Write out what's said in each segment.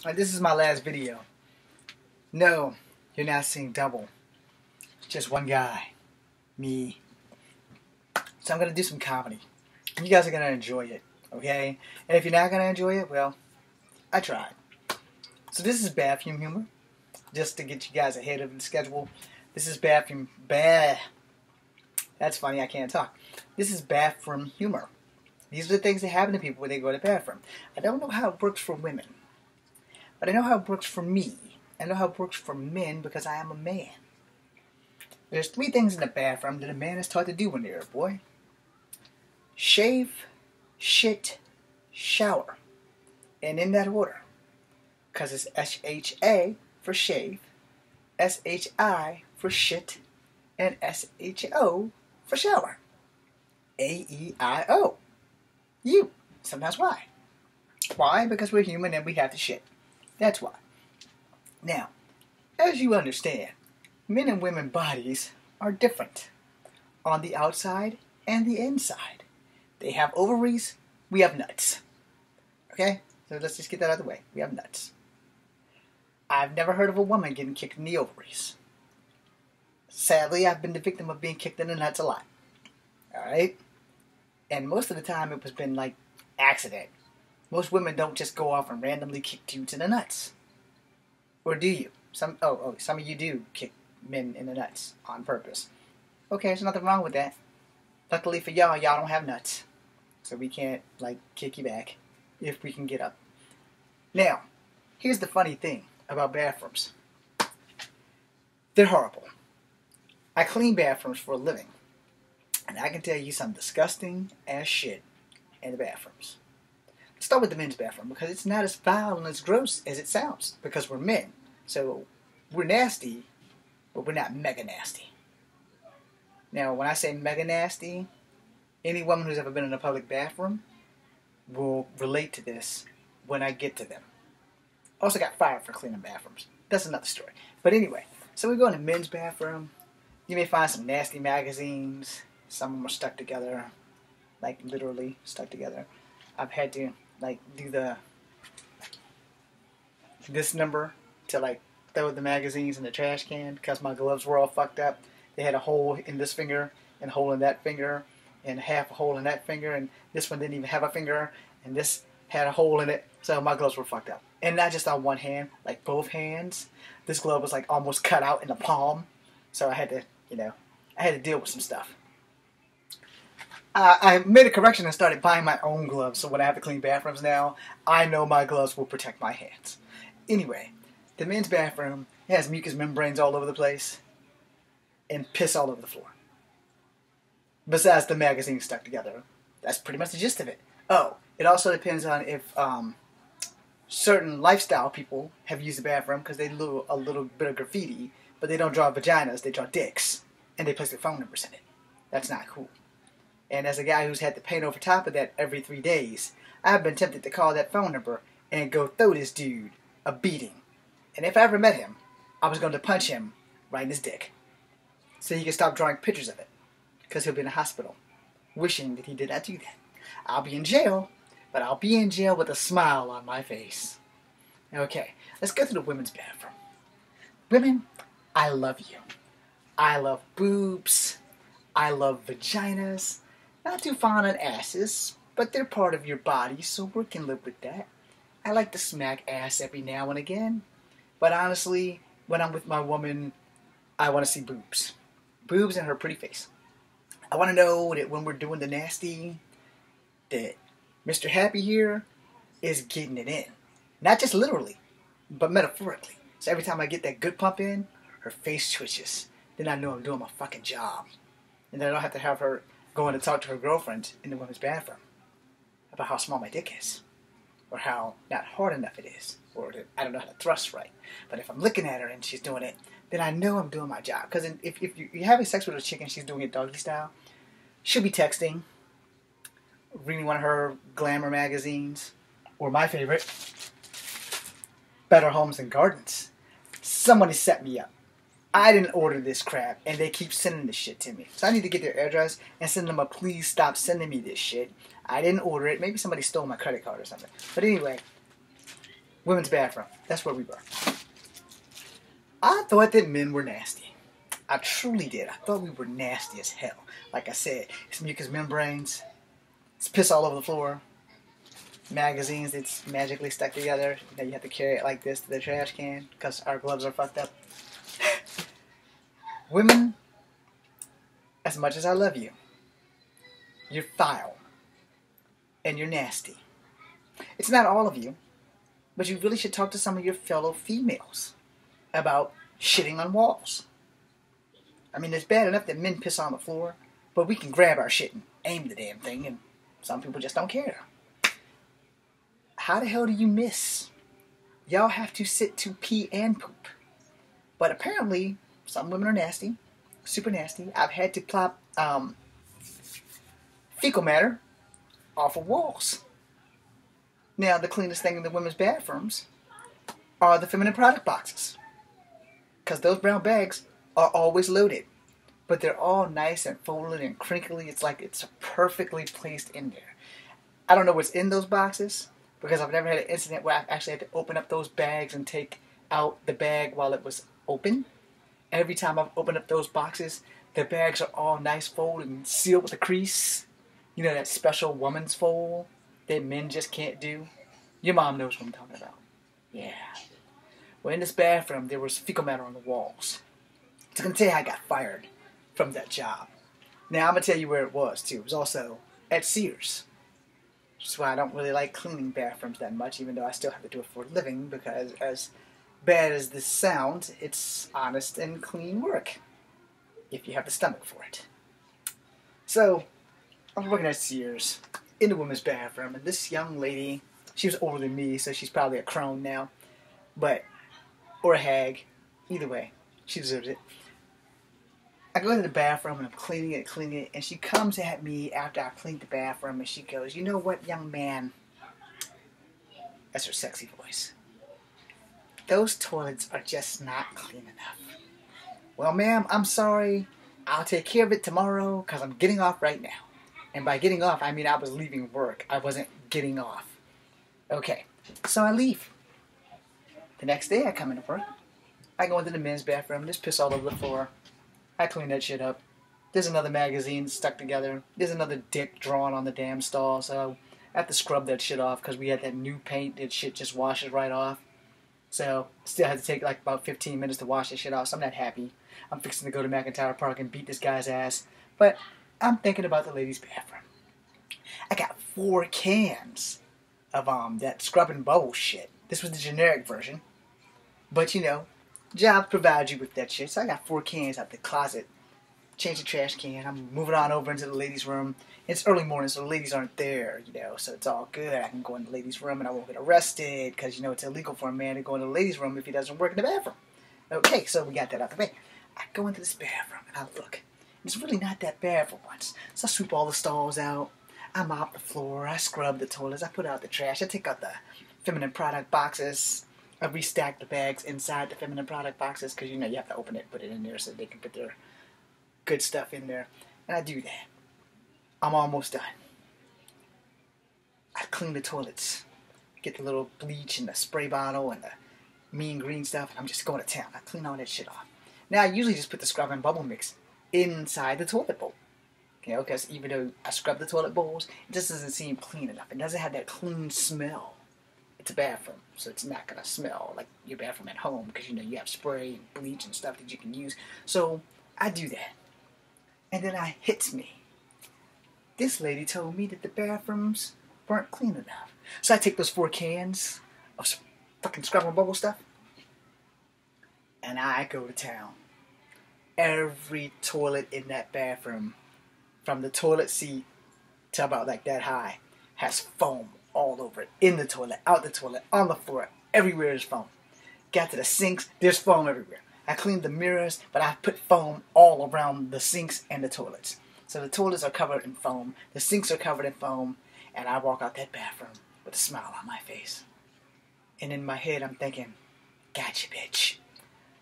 This is my last video. No, you're not seeing double. Just one guy. Me. So I'm going to do some comedy. You guys are going to enjoy it, okay? And if you're not going to enjoy it, well, I tried. So this is bathroom humor. Just to get you guys ahead of the schedule. This is bathroom... That's funny, I can't talk. This is bathroom humor. These are the things that happen to people when they go to the bathroom. I don't know how it works for women. But I know how it works for me. I know how it works for men because I am a man. There's 3 things in the bathroom that a man is taught to do when they're a boy. Shave, shit, shower. And in that order. Because it's S-H-A for shave, S-H-I for shit, and S-H-O for shower. A-E-I-O. You. Sometimes Y. Why? Because we're human and we have to shit. That's why. Now, as you understand, men and women bodies are different on the outside and the inside. They have ovaries, we have nuts. Okay? So let's just get that out of the way. We have nuts. I've never heard of a woman getting kicked in the ovaries. Sadly, I've been the victim of being kicked in the nuts a lot. Alright? And most of the time it has been like accident. Most women don't just go off and randomly kick dudes in the nuts. Or do you? Some of you do kick men in the nuts on purpose. Okay, there's nothing wrong with that. Luckily for y'all, y'all don't have nuts. So we can't, like, kick you back if we can get up. Now, here's the funny thing about bathrooms. They're horrible. I clean bathrooms for a living. And I can tell you some disgusting ass shit in the bathrooms. Let's start with the men's bathroom because it's not as foul and as gross as it sounds because we're men. So we're nasty, but we're not mega nasty. Now, when I say mega nasty, any woman who's ever been in a public bathroom will relate to this when I get to them. Also got fired for cleaning bathrooms. That's another story. But anyway, so we go in the men's bathroom. You may find some nasty magazines. Some of them are stuck together. Like, literally stuck together. I've had to, like, do this number to, like, throw the magazines in the trash can because my gloves were all fucked up. They had a hole in this finger and a hole in that finger and half a hole in that finger, and this one didn't even have a finger, and this had a hole in it, so my gloves were fucked up. And not just on one hand, like both hands. This glove was like almost cut out in the palm, so I had to, I had to deal with some stuff. I made a correction and started buying my own gloves, so when I have to clean bathrooms now, I know my gloves will protect my hands. Anyway, the men's bathroom has mucous membranes all over the place and piss all over the floor. Besides the magazines stuck together. That's pretty much the gist of it. Oh, it also depends on if certain lifestyle people have used the bathroom because they do a little bit of graffiti, but they don't draw vaginas, they draw dicks, and they place their phone numbers in it. That's not cool. And as a guy who's had to paint over top of that every 3 days, I've been tempted to call that phone number and go throw this dude a beating. And if I ever met him, I was going to punch him right in his dick. So he can stop drawing pictures of it. Because he'll be in a hospital, wishing that he did not do that. I'll be in jail, but I'll be in jail with a smile on my face. Okay, let's go to the women's bathroom. Women, I love you. I love boobs. I love vaginas. Not too fond on asses, but they're part of your body, so we can live with that. I like to smack ass every now and again. But honestly, when I'm with my woman, I want to see boobs. Boobs and her pretty face. I want to know that when we're doing the nasty, that Mr. Happy here is getting it in. Not just literally, but metaphorically. So every time I get that good pump in, her face twitches. Then I know I'm doing my fucking job. And then I don't have to have her going to talk to her girlfriend in the women's bathroom about how small my dick is. Or how not hard enough it is. Or that I don't know how to thrust right. But if I'm looking at her and she's doing it, then I know I'm doing my job. Because if you're having sex with a chick and she's doing it doggy style, she'll be texting, reading one of her glamour magazines, or my favorite, Better Homes and Gardens. Somebody set me up. I didn't order this crap, and they keep sending this shit to me. So I need to get their address and send them a please stop sending me this shit. I didn't order it. Maybe somebody stole my credit card or something. But anyway, Women's bathroom. That's where we were. I thought that men were nasty. I truly did. I thought we were nasty as hell. Like I said, it's mucous membranes. It's piss all over the floor. Magazines that's magically stuck together. Now you have to carry it like this to the trash can because our gloves are fucked up. Women, as much as I love you, you're foul. And you're nasty. It's not all of you, but you really should talk to some of your fellow females about shitting on walls. I mean, it's bad enough that men piss on the floor, but we can grab our shit and aim the damn thing, and some people just don't care. How the hell do you miss? Y'all have to sit to pee and poop. But apparently, some women are nasty, super nasty. I've had to plop fecal matter off of walls. Now, the cleanest thing in the women's bathrooms are the feminine product boxes. Because those brown bags are always loaded. But they're all nice and folded and crinkly. It's like it's perfectly placed in there. I don't know what's in those boxes because I've never had an incident where I've actually had to open up those bags and take out the bag while it was open. Every time I've opened up those boxes, the bags are all nice folded and sealed with a crease. You know, that special woman's fold that men just can't do. Your mom knows what I'm talking about. Yeah. Well, in this bathroom, there was fecal matter on the walls. So I'm going to tell you how I got fired from that job. Now, I'm going to tell you where it was, too. It was also at Sears. That's why I don't really like cleaning bathrooms that much, even though I still have to do it for a living, because as bad as this sounds, it's honest and clean work, if you have the stomach for it. So, I was working at Sears, in the women's bathroom, and this young lady, she was older than me, so she's probably a crone now, or a hag, either way, she deserves it. I go into the bathroom and I'm cleaning it, and she comes at me after I cleaned the bathroom and she goes, "You know what, young man?" That's her sexy voice. "Those toilets are just not clean enough." "Well, ma'am, I'm sorry. I'll take care of it tomorrow because I'm getting off right now." And by getting off, I mean I was leaving work. I wasn't getting off. Okay, so I leave. The next day I come into work. I go into the men's bathroom. There's piss all over the floor. I clean that shit up. There's another magazine stuck together. There's another dick drawn on the damn stall. So I have to scrub that shit off because we had that new paint. That shit just washes right off. So still had to take like about 15 minutes to wash that shit off. So I'm not happy. I'm fixing to go to McIntyre Park and beat this guy's ass. But I'm thinking about the ladies' bathroom. I got 4 cans of that scrub and bubble shit. This was the generic version. But you know, jobs provide you with that shit. So I got 4 cans out the closet. Change the trash can. I'm moving on over into the ladies' room. It's early morning, so the ladies aren't there, you know, so it's all good. I can go in the ladies' room and I won't get arrested because, you know, it's illegal for a man to go in the ladies' room if he doesn't work in the bathroom. Okay, so we got that out of the way. I go into this bathroom and I look. It's really not that bad for once. So I sweep all the stalls out. I mop the floor. I scrub the toilets. I put out the trash. I take out the feminine product boxes. I restack the bags inside the feminine product boxes because, you know, you have to open it, put it in there so they can put their good stuff in there. And I do that. I'm almost done. I clean the toilets. Get the little bleach and the spray bottle and the mean green stuff, and I'm just going to town. I clean all that shit off. Now, I usually just put the scrub and bubble mix inside the toilet bowl. You know, because even though I scrub the toilet bowls, it just doesn't seem clean enough. It doesn't have that clean smell. It's a bathroom, so it's not going to smell like your bathroom at home because, you know, you have spray and bleach and stuff that you can use. So I do that. And then it hits me. This lady told me that the bathrooms weren't clean enough. So I take those 4 cans of fucking scrub and bubble stuff, and I go to town. Every toilet in that bathroom, from the toilet seat to about like that high, has foam all over it. In the toilet, out the toilet, on the floor, everywhere is foam. Got to the sinks, there's foam everywhere. I cleaned the mirrors, but I put foam all around the sinks and the toilets. So the toilets are covered in foam, the sinks are covered in foam, and I walk out that bathroom with a smile on my face. And in my head, I'm thinking, gotcha, bitch.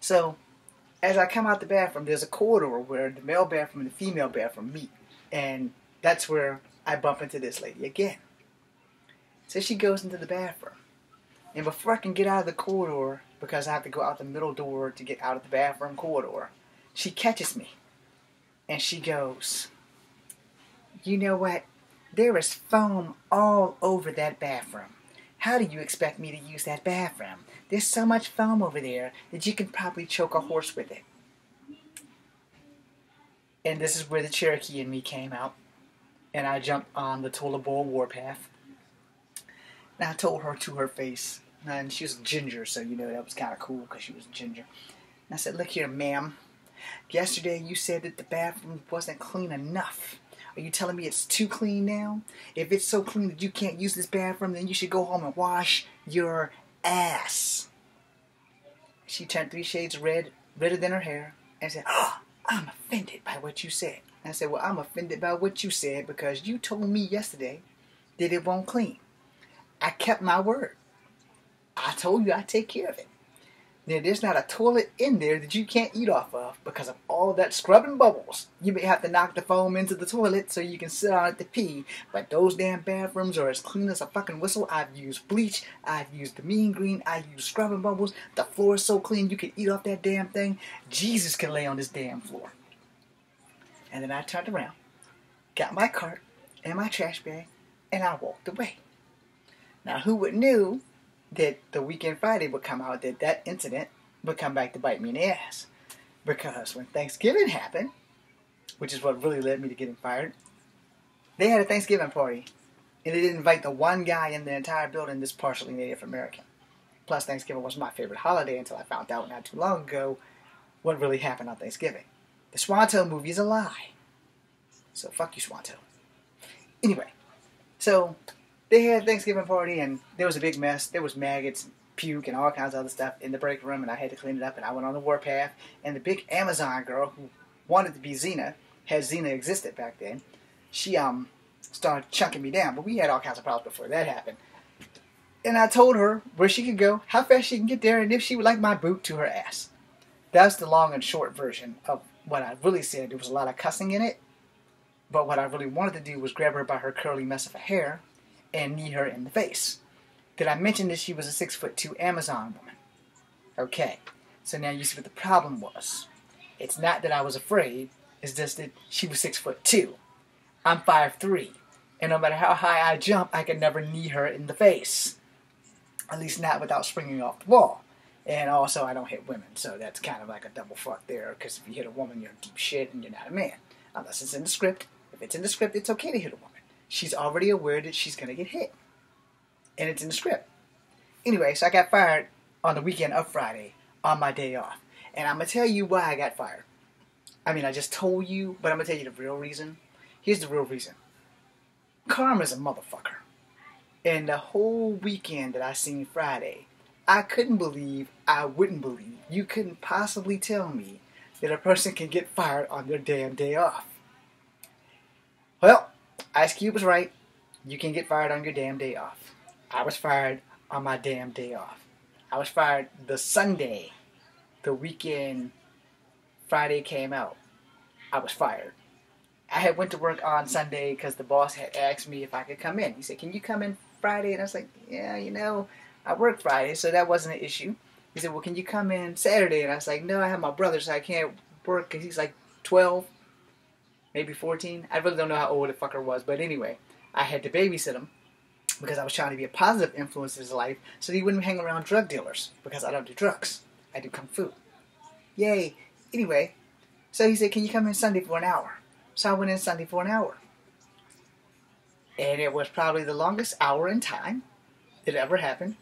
So, as I come out the bathroom, there's a corridor where the male bathroom and the female bathroom meet. And that's where I bump into this lady again. So she goes into the bathroom. And before I can get out of the corridor, because I have to go out the middle door to get out of the bathroom corridor, she catches me. And she goes, "You know what? There is foam all over that bathroom. How do you expect me to use that bathroom? There's so much foam over there that you can probably choke a horse with it." And this is where the Cherokee in me came out. And I jumped on the toilet bowl warpath. And I told her to her face. And she was ginger, so you know that was kind of cool because she was ginger. And I said, "Look here, ma'am. Yesterday you said that the bathroom wasn't clean enough. Are you telling me it's too clean now? If it's so clean that you can't use this bathroom, then you should go home and wash your ass." She turned 3 shades red, redder than her hair, and said, "Oh, I'm offended by what you said." And I said, "Well, I'm offended by what you said because you told me yesterday that it won't clean. I kept my word. I told you I'd take care of it. Now, there's not a toilet in there that you can't eat off of because of all that scrubbing bubbles. You may have to knock the foam into the toilet so you can sit on it to pee, but those damn bathrooms are as clean as a fucking whistle. I've used bleach, I've used the mean green, I've used scrubbing bubbles. The floor is so clean you can eat off that damn thing. Jesus can lay on this damn floor." And then I turned around, got my cart and my trash bag, and I walked away. Now, who would knew that the weekend Friday would come out, that incident would come back to bite me in the ass. Because when Thanksgiving happened, which is what really led me to getting fired, they had a Thanksgiving party, and they didn't invite the one guy in the entire building that's partially Native American. Plus, Thanksgiving was my favorite holiday until I found out not too long ago what really happened on Thanksgiving. The Swanto movie is a lie. So fuck you, Swanto. Anyway, so they had a Thanksgiving party, and there was a big mess. There was maggots, and puke, and all kinds of other stuff in the break room, and I had to clean it up, and I went on the warpath, and the big Amazon girl who wanted to be Xena, had Xena existed back then, she started chunking me down, but we had all kinds of problems before that happened. And I told her where she could go, how fast she can get there, and if she would like my boot to her ass. That's the long and short version of what I really said. There was a lot of cussing in it, but what I really wanted to do was grab her by her curly mess of a hair and knee her in the face. Did I mention that she was a 6'2" Amazon woman? Okay, so now you see what the problem was. It's not that I was afraid, it's just that she was 6'2". I'm 5'3", and no matter how high I jump, I can never knee her in the face. At least not without springing off the wall. And also, I don't hit women, so that's kind of like a double fuck there, because if you hit a woman, you're deep shit and you're not a man. Unless it's in the script. If it's in the script, it's okay to hit a woman. She's already aware that she's going to get hit. And it's in the script. Anyway, so I got fired on the weekend of Friday, on my day off. And I'm going to tell you why I got fired. I mean, I just told you, but I'm going to tell you the real reason. Here's the real reason. Karma's a motherfucker. And the whole weekend that I seen Friday, I couldn't believe, I wouldn't believe, you couldn't possibly tell me that a person can get fired on their damn day off. Well, Ice Cube was right. You can get fired on your damn day off. I was fired on my damn day off. I was fired the Sunday, the weekend Friday came out. I was fired. I had went to work on Sunday because the boss had asked me if I could come in. He said, "Can you come in Friday?" And I was like, "Yeah, you know, I work Friday, so that wasn't an issue." He said, "Well, can you come in Saturday?" And I was like, "No, I have my brother, so I can't work," because he's like 12, maybe 14. I really don't know how old the fucker was, but anyway, I had to babysit him because I was trying to be a positive influence in his life so that he wouldn't hang around drug dealers, because I don't do drugs. I do kung fu. Yay. Anyway, so he said, "Can you come in Sunday for an hour?" So I went in Sunday for an hour. And it was probably the longest hour in time that ever happened.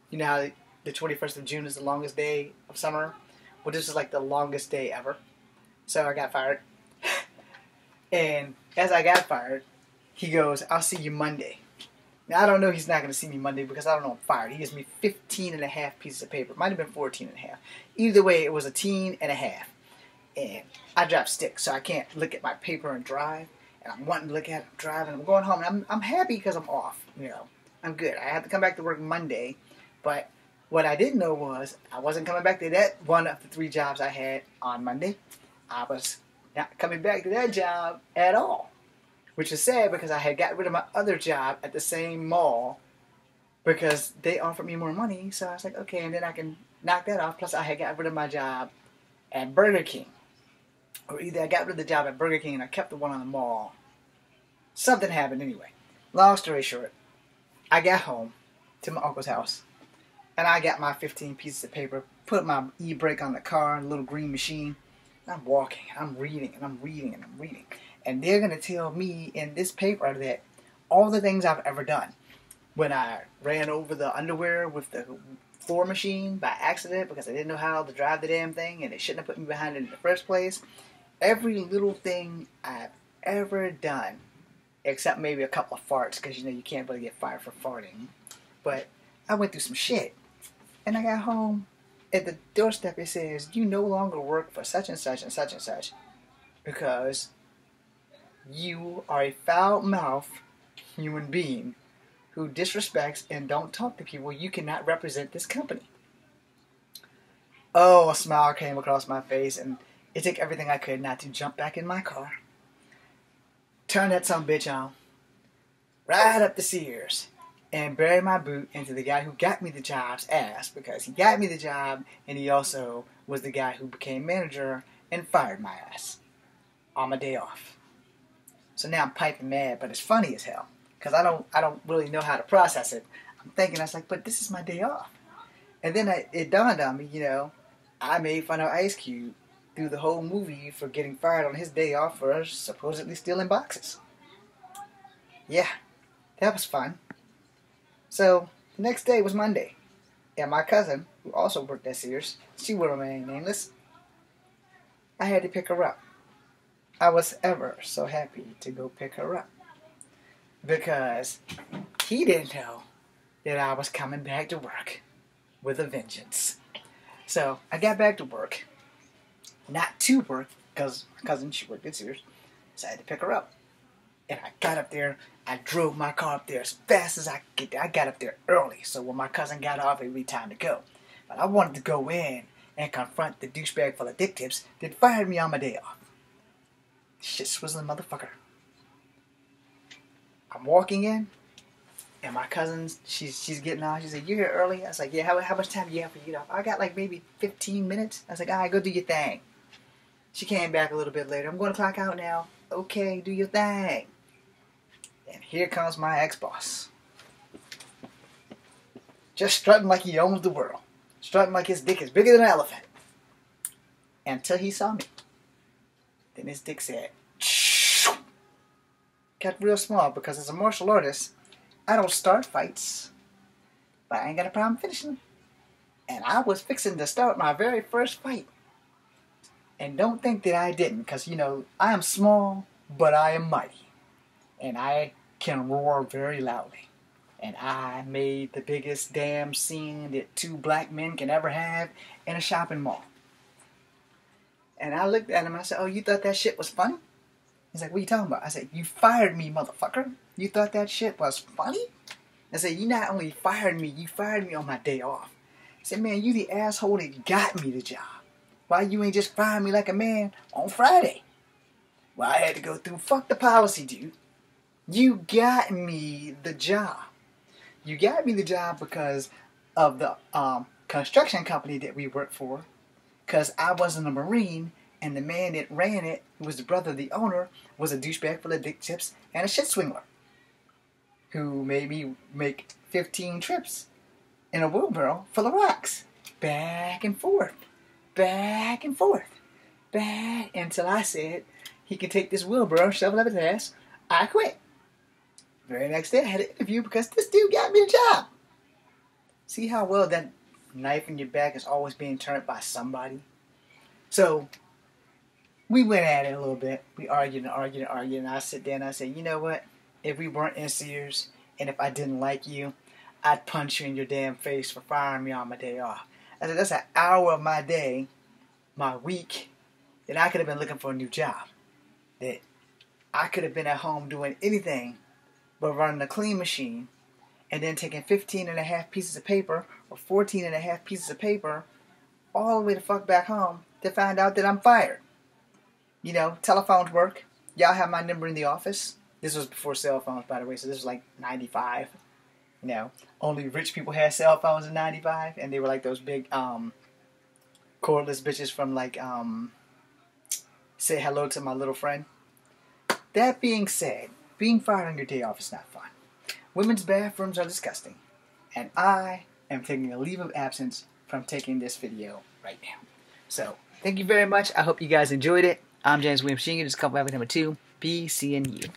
You know how the 21st of June is the longest day of summer? Well, this is like the longest day ever. So I got fired. And as I got fired, he goes, "I'll see you Monday." Now, I don't know, he's not going to see me Monday because I don't know I'm fired. He gives me 15 and a half pieces of paper. It might have been 14 and a half. Either way, it was a teen and a half. And I drive stick, so I can't look at my paper and drive. And I'm wanting to look at it, I'm driving, I'm going home. And I'm happy because I'm off, you know. I'm good. I have to come back to work Monday. But what I didn't know was I wasn't coming back to that one of the 3 jobs I had on Monday. I was not coming back to that job at all. Which is sad because I had got rid of my other job at the same mall because they offered me more money. So I was like, okay, and then I can knock that off. Plus, I had got rid of my job at Burger King. Or either I got rid of the job at Burger King and I kept the one on the mall. Something happened anyway. Long story short, I got home to my uncle's house and I got my 15 pieces of paper, put my e-brake on the car, a little green machine. And I'm walking, I'm reading, and I'm reading, and I'm reading. And they're going to tell me in this paper that all the things I've ever done. When I ran over the underwear with the floor machine by accident because I didn't know how to drive the damn thing and they shouldn't have put me behind it in the first place. Every little thing I've ever done, except maybe a couple of farts, because you can't really get fired for farting. But I went through some shit. And I got home, at the doorstep it says, you no longer work for such and such and such and such because you are a foul-mouthed human being who disrespects and don't talk to people. You cannot represent this company. Oh, a smile came across my face, and it took everything I could not to jump back in my car, turn that sumbitch on, ride up the Sears, and bury my boot into the guy who got me the job's ass, because he got me the job, and he also was the guy who became manager and fired my ass on my day off. So now I'm piping mad, but it's funny as hell, because I don't really know how to process it. I'm thinking, I was like, but this is my day off. And then it dawned on me, I made fun of Ice Cube through the whole movie for getting fired on his day off for supposedly stealing boxes. Yeah, that was fun. So, the next day was Monday. And my cousin, who also worked at Sears, she will remain nameless, I had to pick her up. I was ever so happy to go pick her up. Because he didn't know that I was coming back to work with a vengeance. So, I got back to work. Not to work, because my cousin, she worked at Sears, so I had to pick her up. And I got up there, I drove my car up there as fast as I could. I got up there early, so when my cousin got off, it would be time to go. But I wanted to go in and confront the douchebag full of dick tips that fired me on my day off. Shit swizzling motherfucker. I'm walking in, and my cousin, she's getting off. She said, "You here early?" I was like, "Yeah, how much time do you have to get off?" I got like maybe 15 minutes. I was like, "All right, go do your thing." She came back a little bit later. "I'm going to clock out now." "Okay, do your thing." And here comes my ex-boss. Just strutting like he owns the world. Strutting like his dick is bigger than an elephant. Until he saw me. Then his dick said, "Shh." Got real small, because as a martial artist, I don't start fights, but I ain't got a problem finishing them. And I was fixing to start my very first fight. And don't think that I didn't, because, I am small, but I am mighty. And I can roar very loudly. And I made the biggest damn scene that two black men can ever have in a shopping mall. And I looked at him and I said, "Oh, you thought that shit was funny?" He's like, "What are you talking about?" I said, "You fired me, motherfucker. You thought that shit was funny?" I said, "You not only fired me, you fired me on my day off." I said, "Man, you the asshole that got me the job. Why you ain't just fire me like a man on Friday?" "Well, I had to go through. Fuck the policy, dude. You got me the job. You got me the job because of the construction company that we worked for. Because I wasn't a Marine, and the man that ran it, who was the brother of the owner, was a douchebag full of dick chips and a shit swingler, who made me make 15 trips in a wheelbarrow full of rocks. Back and forth. Back and forth. Back until I said he could take this wheelbarrow, shovel up his ass. I quit. Very next day I had an interview because this dude got me a job. See how well that knife in your back is always being turned by somebody? So, we went at it a little bit. We argued. And I sit there and I said, "You know what? If we weren't in Sears, and if I didn't like you, I'd punch you in your damn face for firing me on my day off." I said, "That's an hour of my day, my week, that I could have been looking for a new job. That I could have been at home doing anything but running a clean machine, and then taking 15 and a half pieces of paper, or 14 and a half pieces of paper, all the way the fuck back home to find out that I'm fired." Telephones work. Y'all have my number in the office. This was before cell phones, by the way, so this was like 95. You know, only rich people had cell phones in '95, and they were like those big cordless bitches from like Say Hello to My Little Friend. That being said, being fired on your day off is not fun. Women's bathrooms are disgusting, and I am taking a leave of absence from taking this video right now. So, thank you very much. I hope you guys enjoyed it. I'm James Williams Sr. This is Couple Habit number 2. Be seeing you.